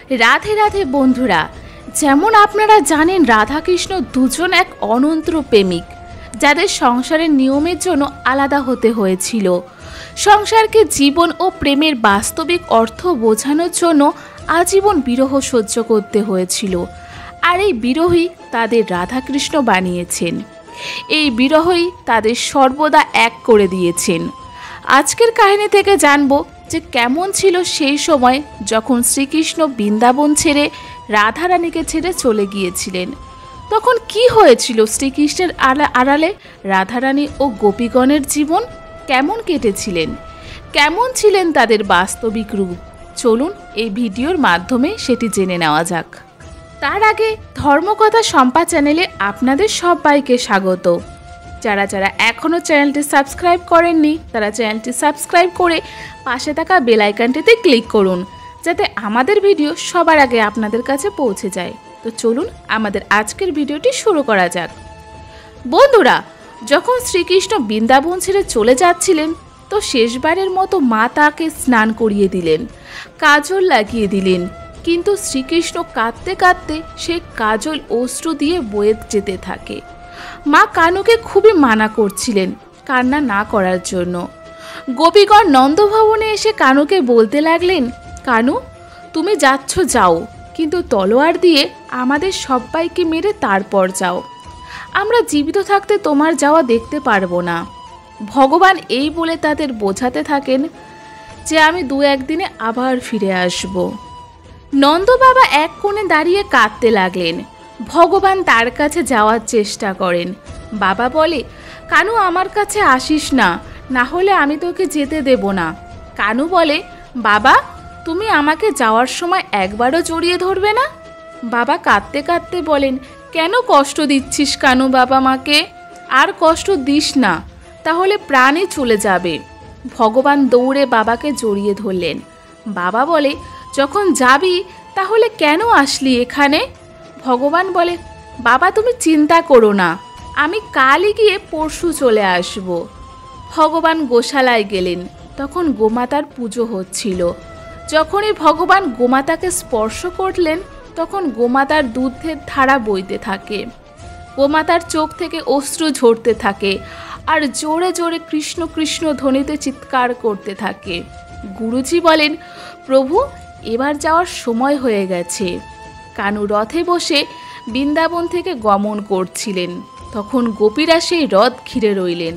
রাধে রাধে বন্ধুরা, যেমন আপনারা জানেন রাধাকৃষ্ণ দুজন এক অনন্ত প্রেমিক, যাদের সংসারের নিয়মের জন্য আলাদা হতে হয়েছিল। সংসারকে জীবন ও প্রেমের বাস্তবিক অর্থ বোঝানোর জন্য আজীবন বিরহ সহ্য করতে হয়েছিল। আর এই বিরহই তাদের রাধাকৃষ্ণ বানিয়েছেন। এই বিরহই তাদের সর্বদা এক করে দিয়েছেন। আজকের কাহিনী থেকে জানব যে কেমন ছিল সেই সময় যখন শ্রীকৃষ্ণ বৃন্দাবন ছেড়ে রাধারানীকে ছেড়ে চলে গিয়েছিলেন। তখন কি হয়েছিল শ্রীকৃষ্ণের আড়ালে রাধারানী ও গোপীগণের জীবন কেমন কেটেছিলেন, কেমন ছিলেন তাদের বাস্তবিক রূপ। চলুন এই ভিডিওর মাধ্যমে সেটি জেনে নেওয়া যাক। তার আগে ধর্মকথা শম্পা চ্যানেলে আপনাদের সবাইকে স্বাগত। যারা যারা এখনও চ্যানেলটি সাবস্ক্রাইব করেননি তারা চ্যানেলটি সাবস্ক্রাইব করে পাশে থাকা বেল আইকনটিতে ক্লিক করুন, যাতে আমাদের ভিডিও সবার আগে আপনাদের কাছে পৌঁছে যায়। তো চলুন আমাদের আজকের ভিডিওটি শুরু করা যাক। বন্ধুরা, যখন শ্রীকৃষ্ণ বৃন্দাবন ছেড়ে চলে যাচ্ছিলেন তো শেষবারের মতো মা তাকে স্নান করিয়ে দিলেন, কাজল লাগিয়ে দিলেন। কিন্তু শ্রীকৃষ্ণ কাঁদতে কাঁদতে সেই কাজল অশ্রু দিয়ে বয়ে যেতে থাকে। মা কানুকে খুবই মানা করছিলেন কান্না না করার জন্য। গোপীগণ নন্দভবনে এসে কানুকে বলতে লাগলেন, কানু তুমি যাচ্ছ যাও, কিন্তু তলোয়ার দিয়ে আমাদের সবাইকে মেরে তারপর যাও। আমরা জীবিত থাকতে তোমার যাওয়া দেখতে পারবো না। ভগবান এই বলে তাদের বোঝাতে থাকেন যে আমি দু একদিনে আবার ফিরে আসব। নন্দ বাবা এক কোণে দাঁড়িয়ে কাঁদতে লাগলেন। ভগবান তার কাছে যাওয়ার চেষ্টা করেন। বাবা বলে, কানু আমার কাছে আসিস না, না হলে আমি তোকে যেতে দেব না। কানু বলে, বাবা তুমি আমাকে যাওয়ার সময় একবারও জড়িয়ে ধরবে না? বাবা কাঁদতে কাঁদতে বলেন, কেন কষ্ট দিচ্ছিস কানু বাবা মাকে? আর কষ্ট দিস না, তাহলে প্রাণই চলে যাবে। ভগবান দৌড়ে বাবাকে জড়িয়ে ধরলেন। বাবা বলে, যখন যাবি তাহলে কেন আসলি এখানে? ভগবান বলে, বাবা তুমি চিন্তা করো না, আমি কালই গিয়ে পরশু চলে আসব। ভগবান গোশালায় গেলেন। তখন গোমাতার পুজো হচ্ছিল। যখনই ভগবান গোমাতাকে স্পর্শ করলেন তখন গোমাতার দুধের ধারা বইতে থাকে। গোমাতার চোখ থেকে অশ্রু ঝরতে থাকে আর জোরে জোরে কৃষ্ণ কৃষ্ণ ধ্বনিতে চিৎকার করতে থাকে। গুরুজি বলেন, প্রভু এবার যাওয়ার সময় হয়ে গেছে। কানু রথে বসে বৃন্দাবন থেকে গমন করছিলেন। তখন গোপীরা সেই রথ ঘিরে রইলেন।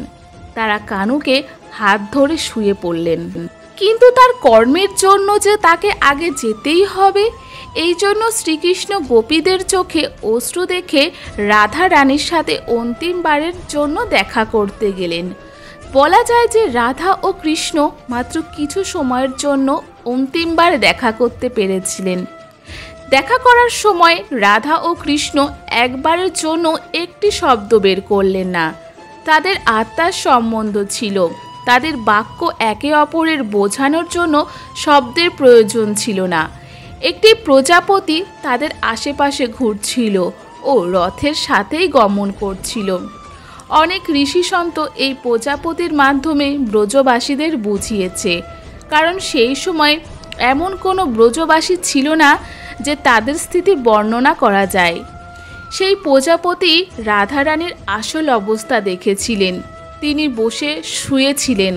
তারা কানুকে হাত ধরে শুয়ে পড়লেন। কিন্তু তার কর্মের জন্য যে তাকে আগে যেতেই হবে, এই জন্য শ্রীকৃষ্ণ গোপীদের চোখে অশ্রু দেখে রাধা রানীর সাথে অন্তিমবারের জন্য দেখা করতে গেলেন। বলা যায় যে রাধা ও কৃষ্ণ মাত্র কিছু সময়ের জন্য অন্তিমবার দেখা করতে পেরেছিলেন। দেখা করার সময় রাধা ও কৃষ্ণ একবারের জন্য একটি শব্দ বের করলেন না। তাদের আত্মার সম্বন্ধ ছিল। তাদের বাক্য একে অপরের বোঝানোর জন্য শব্দের প্রয়োজন ছিল না। একটি প্রজাপতি তাদের আশেপাশে ঘুরছিল ও রথের সাথেই গমন করছিল। অনেক ঋষি সন্ত এই প্রজাপতির মাধ্যমে ব্রজবাসীদের বুঝিয়েছে, কারণ সেই সময় এমন কোনো ব্রজবাসী ছিল না যে তাদের স্থিতি বর্ণনা করা যায়। সেই প্রজাপতি রাধারানীর আসল অবস্থা দেখেছিলেন। তিনি বসে শুয়েছিলেন,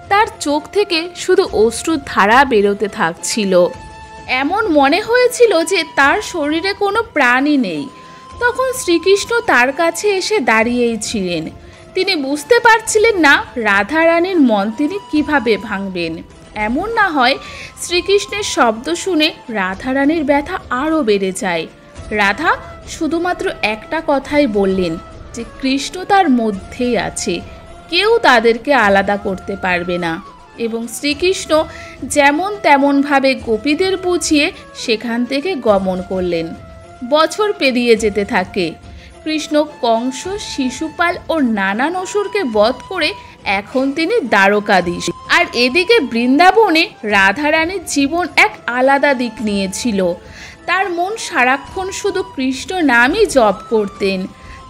তার চোখ থেকে শুধু অশ্রুর ধারা বেরোতে থাকছিল। এমন মনে হয়েছিল যে তার শরীরে কোনো প্রাণই নেই। তখন শ্রীকৃষ্ণ তার কাছে এসে দাঁড়িয়েই ছিলেন। তিনি বুঝতে পারছিলেন না রাধারানীর মন তিনি কিভাবে ভাঙবেন। এমন না হয় শ্রীকৃষ্ণের শব্দ শুনে রাধারানীর ব্যথা আরও বেড়ে যায়। রাধা শুধুমাত্র একটা কথাই বললেন যে কৃষ্ণ তার মধ্যেই আছে, কেউ তাদেরকে আলাদা করতে পারবে না। এবং শ্রীকৃষ্ণ যেমন তেমনভাবে গোপীদের বুঝিয়ে সেখান থেকে গমন করলেন। বছর পেরিয়ে যেতে থাকে। কৃষ্ণ কংস, শিশুপাল ও নানান অসুরকে বধ করে এখন তিনি দ্বারকাধীশ। আর এদিকে বৃন্দাবনে রাধারানীর জীবন এক আলাদা দিক নিয়েছিল। তার মন সারাক্ষণ শুধু কৃষ্ণ নামই জপ করতেন।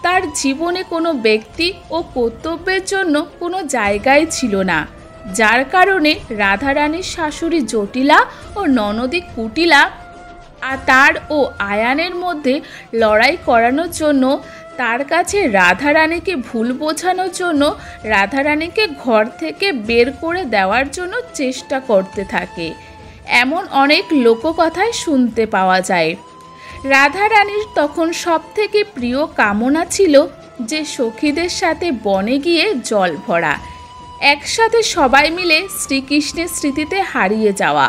তার জীবনে কোনো ব্যক্তি ও কর্তব্যের জন্য কোনো জায়গায় ছিল না, যার কারণে রাধারানীর শাশুড়ি জটিলা ও ননদী কুটিলা আর তার ও আয়ানের মধ্যে লড়াই করানোর জন্য, তার কাছে রাধারানীকে ভুল বোঝানোর জন্য রাধারানীকে ঘর থেকে বের করে দেওয়ার জন্য চেষ্টা করতে থাকে। এমন অনেক লোককথায় শুনতে পাওয়া যায়। রাধারানীর তখন সবথেকে প্রিয় কামনা ছিল যে সখীদের সাথে বনে গিয়ে জল ভরা, একসাথে সবাই মিলে শ্রীকৃষ্ণের স্মৃতিতে হারিয়ে যাওয়া।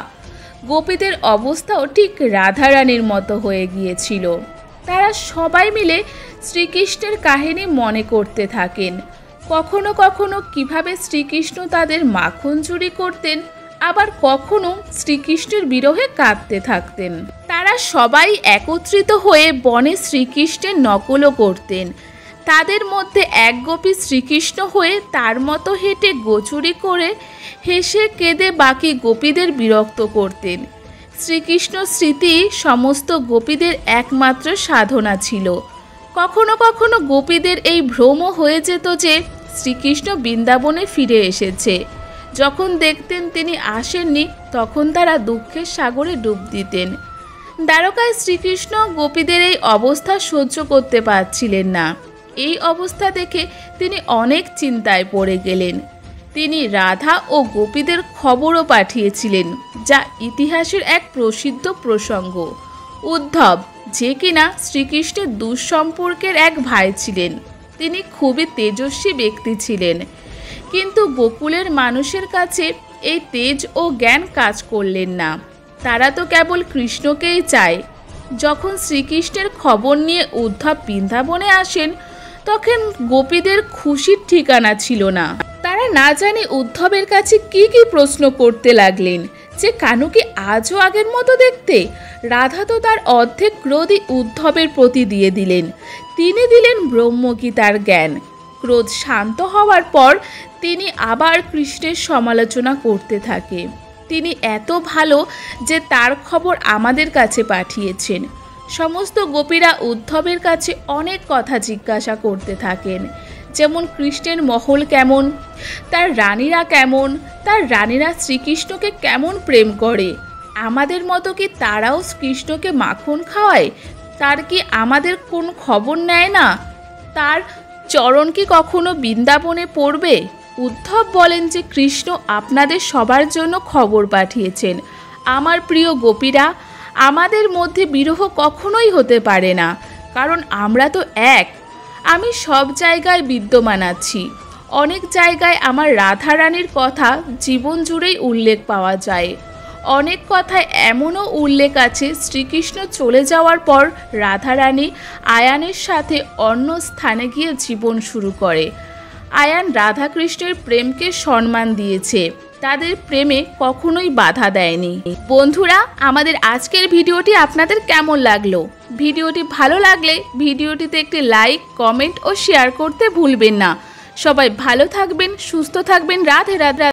গোপীদের অবস্থাও ঠিক রাধারানীর মতো হয়ে গিয়েছিল। তারা সবাই মিলে শ্রীকৃষ্ণের কাহিনী মনে করতে থাকেন। কখনো কখনো কিভাবে শ্রীকৃষ্ণ তাদের মাখন চুরি করতেন, আবার কখনো শ্রীকৃষ্ণের বিরহে কাঁদতে থাকতেন। তারা সবাই একত্রিত হয়ে বনে শ্রীকৃষ্ণের নকলও করতেন। তাদের মধ্যে এক গোপী শ্রীকৃষ্ণ হয়ে তার মতো হেঁটে গোচুরি করে হেসে কেঁদে বাকি গোপীদের বিরক্ত করতেন। শ্রীকৃষ্ণ স্মৃতি সমস্ত গোপীদের একমাত্র সাধনা ছিল। কখনো কখনো গোপীদের এই ভ্রম হয়ে যেত যে শ্রীকৃষ্ণ বৃন্দাবনে ফিরে এসেছে। যখন দেখতেন তিনি আসেননি, তখন তারা দুঃখের সাগরে ডুব দিতেন। দ্বারকায় শ্রীকৃষ্ণ গোপীদের এই অবস্থা সহ্য করতে পারছিলেন না। এই অবস্থা দেখে তিনি অনেক চিন্তায় পড়ে গেলেন। তিনি রাধা ও গোপীদের খবরও পাঠিয়েছিলেন, যা ইতিহাসের এক প্রসিদ্ধ প্রসঙ্গ। উদ্ধব, যে কিনা শ্রীকৃষ্ণের দুঃসম্পর্কের এক ভাই ছিলেন, তিনি খুবই তেজস্বী ব্যক্তি ছিলেন, কিন্তু গোকুলের মানুষের কাছে এই তেজ ও জ্ঞান কাজ করলেন না। তারা তো কেবল কৃষ্ণকেই চায়। যখন শ্রীকৃষ্ণের খবর নিয়ে উদ্ধব বৃন্দাবনে আসেন, তখন গোপীদের খুশির ঠিকানা ছিল না। তারা না জানি উদ্ধবের কাছে কি কি প্রশ্ন করতে লাগলেন, যে কানু কি আজও আগের মতো দেখতে? রাধা তো তার অর্ধেক ক্রোধই উদ্ধবের প্রতি দিয়ে দিলেন। তিনি দিলেন ব্রহ্মগীতার জ্ঞান। ক্রোধ শান্ত হওয়ার পর তিনি আবার কৃষ্ণের সমালোচনা করতে থাকে। তিনি এত ভালো যে তার খবর আমাদের কাছে পাঠিয়েছেন। সমস্ত গোপীরা উদ্ধবের কাছে অনেক কথা জিজ্ঞাসা করতে থাকেন, যেমন কৃষ্ণের মহল কেমন, তার রানীরা কেমন, তার রানীরা শ্রীকৃষ্ণকে কেমন প্রেম করে, আমাদের মতো কি তারাও কৃষ্ণকে মাখন খাওয়ায়, তার কি আমাদের কোন খবর নেয় না, তার চরণ কি কখনো বৃন্দাবনে পড়বে? উদ্ধব বলেন যে কৃষ্ণ আপনাদের সবার জন্য খবর পাঠিয়েছেন। আমার প্রিয় গোপীরা, আমাদের মধ্যে বিরহ কখনোই হতে পারে না, কারণ আমরা তো এক। আমি সব জায়গায় বিদ্যমান আছি। অনেক জায়গায় আমার রাধারানীর কথা জীবন জুড়েই উল্লেখ পাওয়া যায়। অনেক কথায় এমনও উল্লেখ আছে শ্রীকৃষ্ণ চলে যাওয়ার পর রাধারানী আয়ানের সাথে অন্য স্থানে গিয়ে জীবন শুরু করে। আয়ান রাধাকৃষ্ণের প্রেমকে সম্মান দিয়েছে, তাদের প্রেমে কখনোই বাধা দেয়নি। বন্ধুরা, আমাদের আজকের ভিডিওটি আপনাদের কেমন লাগলো? ভিডিওটি ভালো লাগলে ভিডিওটিতে একটি লাইক, কমেন্ট ও শেয়ার করতে ভুলবেন না। সবাই ভালো থাকবেন, সুস্থ থাকবেন। রাধে রাধে।